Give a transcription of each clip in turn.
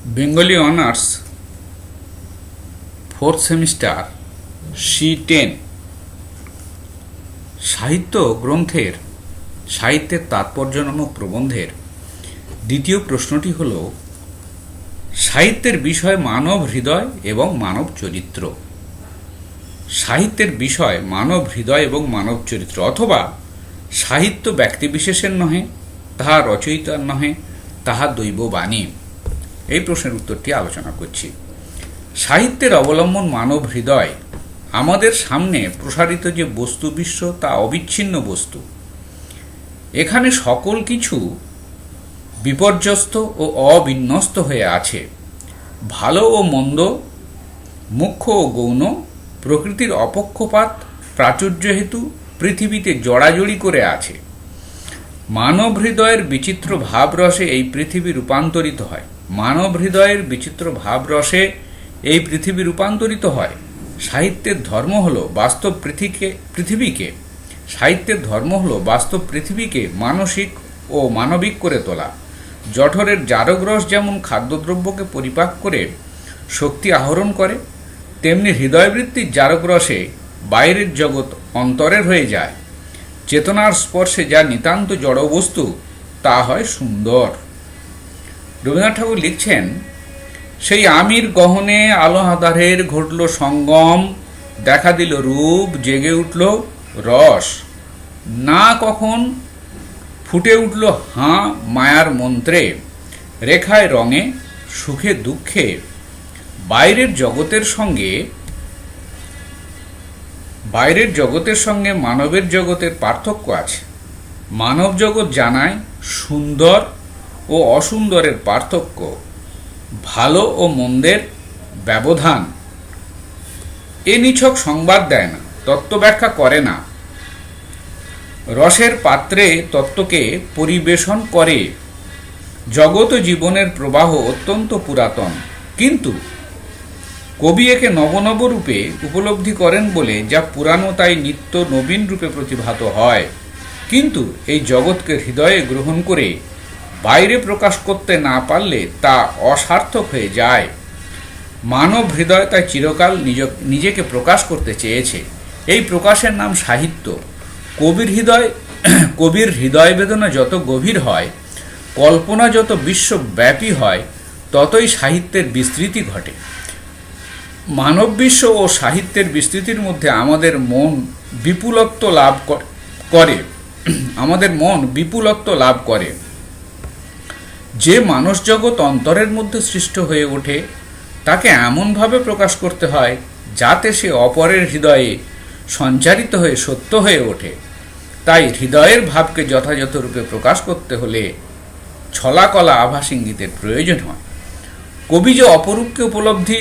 Bengali honours 4th semester C10 সাহিত্য গ্রন্থের সাহিত্যের তাৎপর্য নামক প্রবন্ধের দ্বিতীয় প্রশ্নটি হল, সাহিত্যের বিষয় মানব হৃদয় এবং মানব চরিত্র। সাহিত্যের বিষয় মানব হৃদয় এবং মানব চরিত্র, অথবা সাহিত্য ব্যক্তিবিশেষের নহে, তাহা রচয়িতার নহে, তাহা দৈববাণী। এই প্রশ্নের উত্তরটি আলোচনা করছি। সাহিত্যের অবলম্বন মানব হৃদয়। আমাদের সামনে প্রসারিত যে বস্তু বিশ্ব, তা অবিচ্ছিন্ন বস্তু। এখানে সকল কিছু বিপর্যস্ত ও অবিন্যস্ত হয়ে আছে। ভালো ও মন্দ, মুখ্য ও গৌণ, প্রকৃতির অপক্ষপাত প্রাচুর্য হেতু পৃথিবীতে জড়াজড়ি করে আছে। মানব হৃদয়ের বিচিত্র ভাবরসে এই পৃথিবী রূপান্তরিত হয়। মানব হৃদয়ের বিচিত্র ভাবরসে এই পৃথিবী রূপান্তরিত হয়। সাহিত্যের ধর্ম হল বাস্তব পৃথিবীকে সাহিত্যের ধর্ম হল বাস্তব পৃথিবীকে মানসিক ও মানবিক করে তোলা। জঠরের জারকরস যেমন খাদ্যদ্রব্যকে পরিপাক করে শক্তি আহরণ করে, তেমনি হৃদয়বৃত্তির জারকরসে বাইরের জগৎ অন্তরের হয়ে যায়। চেতনার স্পর্শে যা নিতান্ত জড়বস্তু, তা হয় সুন্দর। রবীন্দ্রনাথ ঠাকুর লিখছেন, সেই আমির গহনে আলো আঁধারের ঘটল সঙ্গম, দেখা দিল রূপ, জেগে উঠল রস, না কখন ফুটে উঠল হাঁ মায়ার মন্ত্রে, রেখায় রঙে সুখে দুঃখে। বাইরের জগতের সঙ্গে মানবের জগতের পার্থক্য আছে। মানব জগৎ জানায় সুন্দর ও অসুন্দরের পার্থক্য, ভালো ও মন্দের ব্যবধান। এ নিছক সংবাদ দেয় না, তত্ত্ব ব্যাখ্যা করে না। রসের পাত্রে তত্ত্বকে পরিবেশন করে। জগৎ ও জীবনের প্রবাহ অত্যন্ত পুরাতন, কিন্তু কবি একে নব রূপে উপলব্ধি করেন বলে যা পুরানো তাই নিত্য নবীন রূপে প্রতিভাত হয়। কিন্তু এই জগৎকে হৃদয়ে গ্রহণ করে বাইরে প্রকাশ করতে না পারলে তা অসার্থক হয়ে যায়। মানব হৃদয় তাই চিরকাল নিজেকে প্রকাশ করতে চেয়েছে। এই প্রকাশের নাম সাহিত্য। কবির হৃদয় বেদনা যত গভীর হয়, কল্পনা যত বিশ্বব্যাপী হয়, ততই সাহিত্যের বিস্তৃতি ঘটে। মানব বিশ্ব ও সাহিত্যের বিস্তৃতির মধ্যে আমাদের মন বিপুলত্ব লাভ করে। যে মানস জগৎ অন্তরের মধ্যে সৃষ্ট হয়ে ওঠে, তাকে এমনভাবে প্রকাশ করতে হয় যাতে সে অপরের হৃদয়ে সঞ্চারিত হয়ে সত্য হয়ে ওঠে। তাই হৃদয়ের ভাবকে যথাযথ রূপে প্রকাশ করতে হলে ছলাকলা আভাস ইঙ্গিতের প্রয়োজন হয়। কবি যে অপরূপকে উপলব্ধি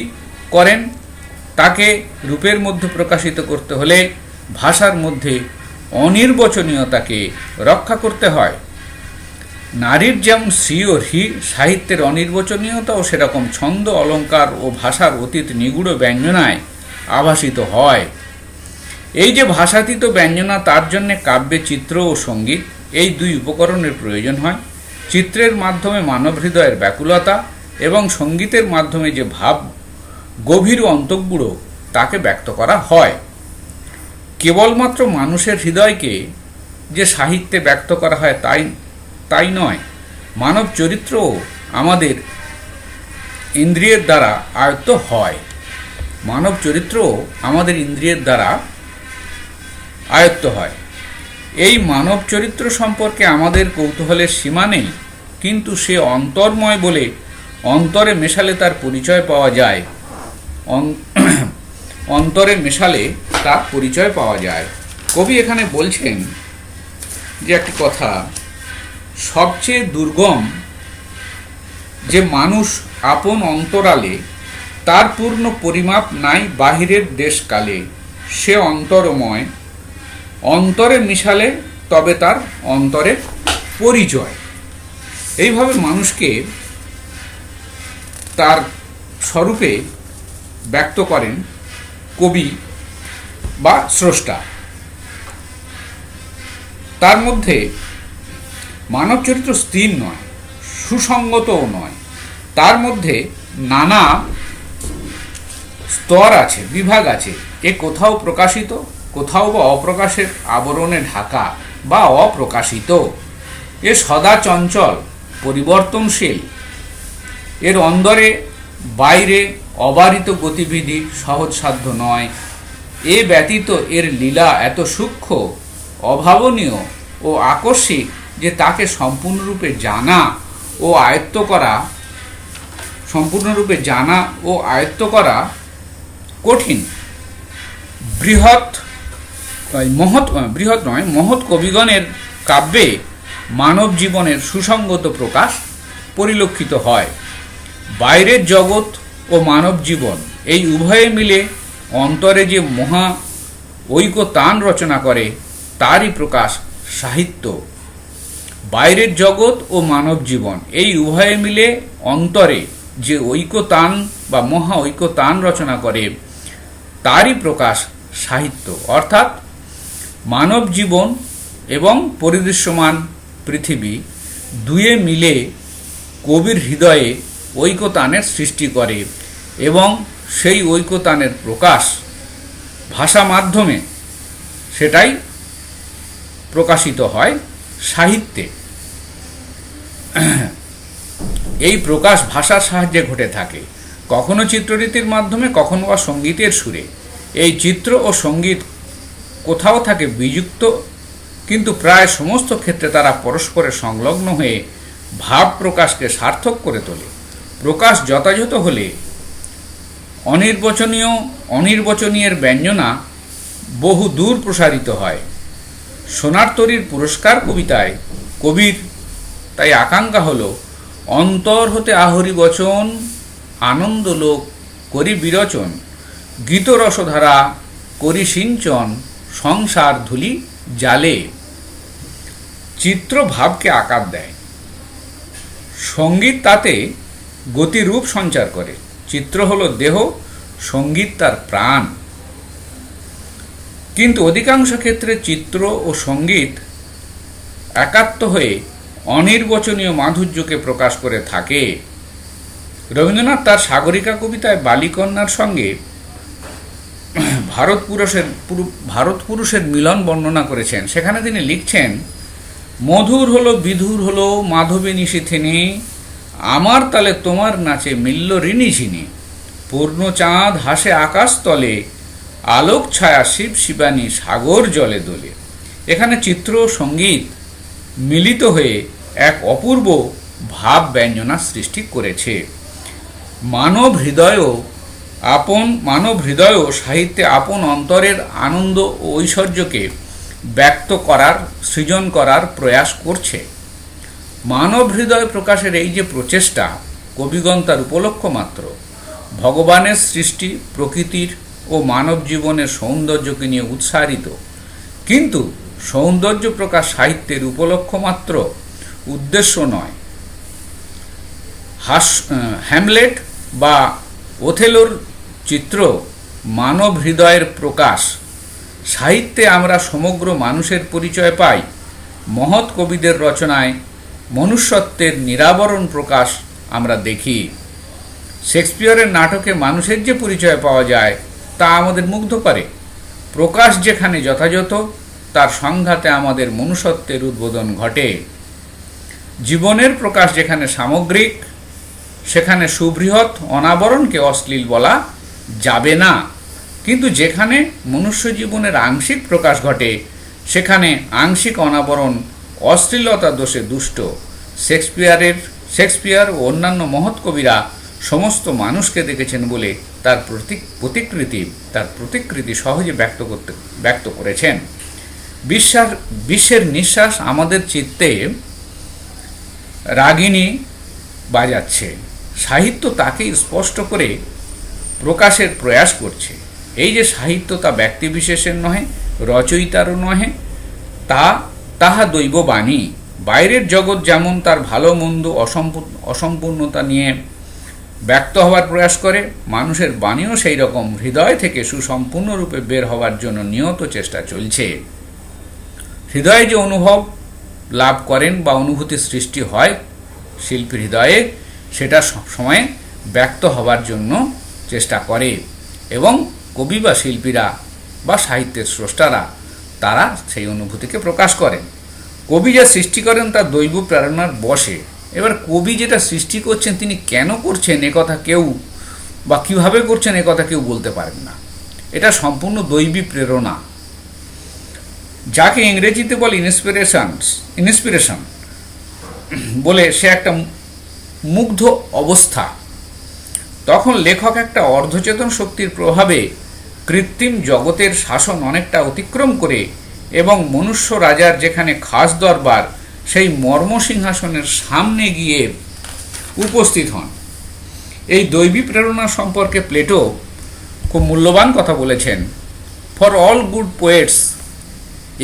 করেন, তাকে রূপের মধ্যে প্রকাশিত করতে হলে ভাষার মধ্যে অনির্বচনীয়তাকে রক্ষা করতে হয়। নারীর যেমন শ্রী ও হ্রি, সাহিত্যের অনির্বচনীয়তাও সেরকম ছন্দ, অলঙ্কার ও ভাষার অতীত নিগূঢ় ব্যঞ্জনায় আভাসিত হয়। এই যে ভাষাতীত ব্যঞ্জনা, তার জন্যে কাব্যে চিত্র ও সঙ্গীত, এই দুই উপকরণের প্রয়োজন হয়। চিত্রের মাধ্যমে মানব হৃদয়ের ব্যাকুলতা এবং সঙ্গীতের মাধ্যমে যে ভাব গভীর ও অন্তঃগূঢ়, তাকে ব্যক্ত করা হয়। কেবলমাত্র মানুষের হৃদয়কে যে সাহিত্যে ব্যক্ত করা হয় তাই নয়, মানব চরিত্রও আমাদের ইন্দ্রিয়ের দ্বারা আয়ত্ত হয়। এই মানব চরিত্র সম্পর্কে আমাদের কৌতূহলের সীমা নেই, কিন্তু সে অন্তর্ময় বলে অন্তরে মেশালে তার পরিচয় পাওয়া যায়। কবি এখানে বলছেন যে একটি কথা, সবচেয়ে দুর্গম যে মানুষ আপন অন্তরালে, তার পূর্ণ পরিমাপ নাই বাহিরের দেশকালে। সে অন্তরময়, অন্তরে মিশালে তবে তার অন্তরের পরিচয়। এইভাবে মানুষকে তার স্বরূপে ব্যক্ত করেন কবি বা স্রষ্টা। তার মধ্যে মানব চরিত্র স্থির নয়, সুসঙ্গতও নয়। তার মধ্যে নানা স্তর আছে, বিভাগ আছে। এ কোথাও প্রকাশিত, কোথাও বা অপ্রকাশের আবরণে ঢাকা বা অপ্রকাশিত। এ সদা চঞ্চল, পরিবর্তনশীল। এর অন্দরে বাইরে অবারিত গতিবিধি সহজসাধ্য নয়। এ ব্যতীত এর লীলা এত সূক্ষ্ম, অভাবনীয় ও আকস্মিক যে তাকে সম্পূর্ণরূপে জানা ও আয়ত্ত করা কঠিন। মহৎ কবিগণের কাব্যে মানব জীবনের সুসংগত প্রকাশ পরিলক্ষিত হয়। বাইরের জগৎ ও মানব জীবন এই উভয়ে মিলে অন্তরে যে মহা ঐকতান রচনা করে, তারই প্রকাশ সাহিত্য। বাইরের জগৎ ও মানব জীবন এই উভয়ে মিলে অন্তরে যে ঐকতান বা মহা ঐকতান রচনা করে, তারই প্রকাশ সাহিত্য। অর্থাৎ মানব জীবন এবং পরিদৃশ্যমান পৃথিবী দুয়ে মিলে কবির হৃদয়ে ঐকতানের সৃষ্টি করে এবং সেই ঐকতানের প্রকাশ ভাষা মাধ্যমে সেটাই প্রকাশিত হয় সাহিত্যে। এই প্রকাশ ভাষার সাহায্যে ঘটে থাকে, কখনো চিত্ররীতির মাধ্যমে, কখনো বা সঙ্গীতের সুরে। এই চিত্র ও সঙ্গীত কোথাও থাকে বিযুক্ত, কিন্তু প্রায় সমস্ত ক্ষেত্রে তারা পরস্পরের সংলগ্ন হয়ে ভাব প্রকাশকে সার্থক করে তোলে। প্রকাশ যথাযথ হলে অনির্বচনীয়ের ব্যঞ্জনা বহু দূর প্রসারিত হয়। সোনার তরীর পুরস্কার কবিতায় কবির তাই আকাঙ্ক্ষা হল, অন্তর হতে আহরি বচন, আনন্দ লোক করি বিরচন, গীত রসধারা করি সিঞ্চন, সংসার ধুলি জালে। চিত্র ভাবকে আকার দেয়, সঙ্গীত তাতে গতিরূপ সঞ্চার করে। চিত্র হলো দেহ, সঙ্গীত তার প্রাণ। কিন্তু অধিকাংশ ক্ষেত্রে চিত্র ও সঙ্গীত একাত্ম হয়ে অনির্বচনীয় মাধুর্যকে প্রকাশ করে থাকে। রবীন্দ্রনাথ তার সাগরিকা কবিতায় বালিকন্যার সঙ্গে ভারত পুরুষের মিলন বর্ণনা করেছেন। সেখানে তিনি লিখছেন, মধুর হলো বিধুর হলো মাধবী নিশীথিনী, আমার তালে তোমার নাচে মিলল ঋণী ঝিনি, পূর্ণ চাঁদ হাসে আকাশ তলে, আলোক ছায়া শিব শিবানী সাগর জলে দোলে। এখানে চিত্র ও সঙ্গীত মিলিত হয়ে এক অপূর্ব ভাব ব্যঞ্জনা সৃষ্টি করেছে। মানব হৃদয়ও সাহিত্যে আপন অন্তরের আনন্দ ও ঐশ্বর্যকে সৃজন করার প্রয়াস করছে। মানব হৃদয় প্রকাশের এই যে প্রচেষ্টা, কবিগণ তার উপলক্ষ মাত্র। ভগবানের সৃষ্টি, প্রকৃতির ও মানব জীবনের সৌন্দর্যকে নিয়ে উৎসারিত, কিন্তু সৌন্দর্য প্রকাশ সাহিত্যের উপলক্ষ মাত্র, উদ্দেশ্য নয়। হ্যামলেট বা ওথেলোর চিত্র মানব হৃদয়ের প্রকাশ। সাহিত্যে আমরা সমগ্র মানুষের পরিচয় পাই। মহৎ কবিদের রচনায় মনুষ্যত্বের নিরাবরণ প্রকাশ আমরা দেখি। শেক্সপিয়রের নাটকে মানুষের যে পরিচয় পাওয়া যায় তা আমাদের মুগ্ধ করে। প্রকাশ যেখানে যথাযথ, তার সংঘাতে আমাদের মনুষ্যত্বের উদ্বোধন ঘটে। জীবনের প্রকাশ যেখানে সামগ্রিক, সেখানে সুবৃহৎ অনাবরণকে অশ্লীল বলা যাবে না। কিন্তু যেখানে মনুষ্য জীবনের আংশিক প্রকাশ ঘটে, সেখানে আংশিক অনাবরণ অশ্লীলতা দোষে দুষ্ট। শেক্সপিয়র ও অন্যান্য মহৎ কবিরা সমস্ত মানুষকে দেখেছেন বলে তার প্রতিকৃতি সহজে ব্যক্ত করেছেন। বিশ্বের নিঃশ্বাস আমাদের চিত্তে রাগিনী বাজাচ্ছে। সাহিত্য তাকেই স্পষ্ট করে প্রকাশের প্রয়াস করছে। এই যে সাহিত্য, তা ব্যক্তিবিশেষের নহে, রচয়িতারও নহে, তাহা দৈববাণী। বাইরের জগৎ যেমন তার ভালো মন্দ অসম্পূর্ণতা নিয়ে ব্যক্ত হওয়ার প্রয়াস করে, মানুষের বাণীও সেই রকম হৃদয় থেকে সুসম্পূর্ণরূপে বের হওয়ার জন্য নিয়ত চেষ্টা চলছে। হৃদয়ে যে অনুভব লাভ করেন বা অনুভূতির সৃষ্টি হয় শিল্পীর হৃদয়ে, সেটা সবসময় ব্যক্ত হবার জন্য চেষ্টা করে এবং কবি বা শিল্পীরা বা সাহিত্যের স্রষ্টারা তারা সেই অনুভূতিকে প্রকাশ করেন। কবি যা সৃষ্টি করেন তা দৈব প্রেরণার বশে। এবার কবি যেটা সৃষ্টি করছেন তিনি কেন করছেন একথা কেউ বা কিভাবে করছেন একথা কেউ বলতে পারেন না। এটা সম্পূর্ণ দৈবী প্রেরণা, যাকে ইংরেজিতে বলে ইন্সপিরেশন বলে, সে একটা মুগ্ধ অবস্থা। তখন লেখক একটা অর্ধচেতন শক্তির প্রভাবে কৃত্রিম জগতের শাসন অনেকটা অতিক্রম করে এবং মনুষ্য রাজার যেখানে খাস দরবার সেই মর্মসিংহাসনের সামনে গিয়ে উপস্থিত হন। এই দৈবী প্রেরণা সম্পর্কে প্লেটো খুব মূল্যবান কথা বলেছেন। For all good poets,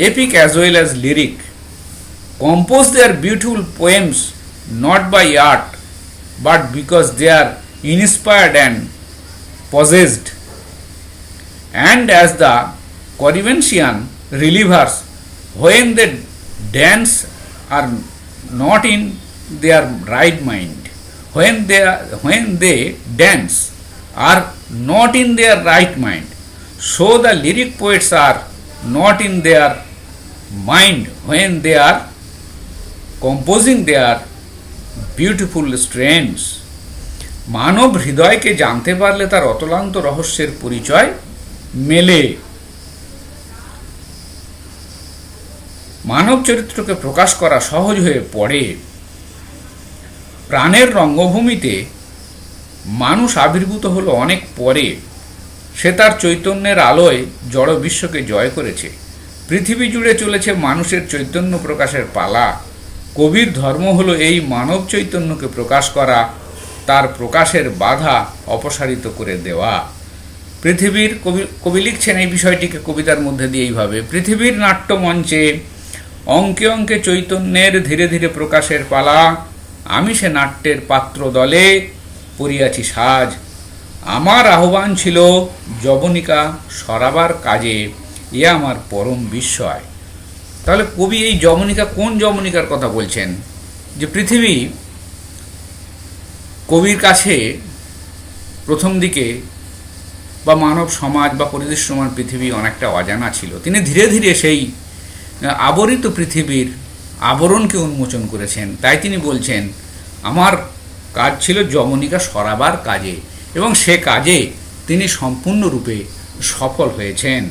epic as well as lyric, compose their beautiful poems not by art but because they are inspired and possessed. And as the Corinthian relievers, when they dance, are not in their right mind. When they dance, are not in their right mind. So the lyric poets are not in their mind when they are composing their beautiful strains. মানব হৃদয়কে জানতে পারলে তার অতলান্ত রহস্যের পরিচয় মেলে। মানব চরিত্রকে প্রকাশ করা সহজ হয়ে পড়ে। প্রাণের রঙ্গভূমিতে মানুষ আবির্ভূত হলো অনেক পরে। সে তার চৈতন্যের আলোয় জড় বিশ্বকে জয় করেছে। পৃথিবী জুড়ে চলেছে মানুষের চৈতন্য প্রকাশের পালা। কবির ধর্ম হলো এই মানব চৈতন্যকে প্রকাশ করা, তার প্রকাশের বাধা অপসারিত করে দেওয়া। পৃথিবীর কবি লিখছেন এই বিষয়টিকে কবিতার মধ্যে দিয়ে এইভাবে: পৃথিবীর নাট্যমঞ্চে অঙ্কে অঙ্কে চৈতন্যের ধীরে ধীরে প্রকাশের পালা। আমি সে নাট্যের পাত্র দলে পড়িয়াছি সাজ। আমার আহ্বান ছিল যবনিকা সরাবার কাজে, এ আমার পরম বিস্ময়। তাহলে কবি এই যবনিকা, কোন যবনিকার কথা বলছেন? যে পৃথিবী কবির কাছে প্রথম দিকে বা মানব সমাজ বা পরিদৃশ্যমান পৃথিবী অনেকটা অজানা ছিল। তিনি ধীরে ধীরে সেই আবরিত পৃথিবীর আবরণকে উন্মোচন করেছেন। তাই তিনি বলছেন আমার কাজ ছিল যবনিকা সরাবার কাজে, এবং সে কাজে তিনি সম্পূর্ণরূপে সফল হয়েছেন।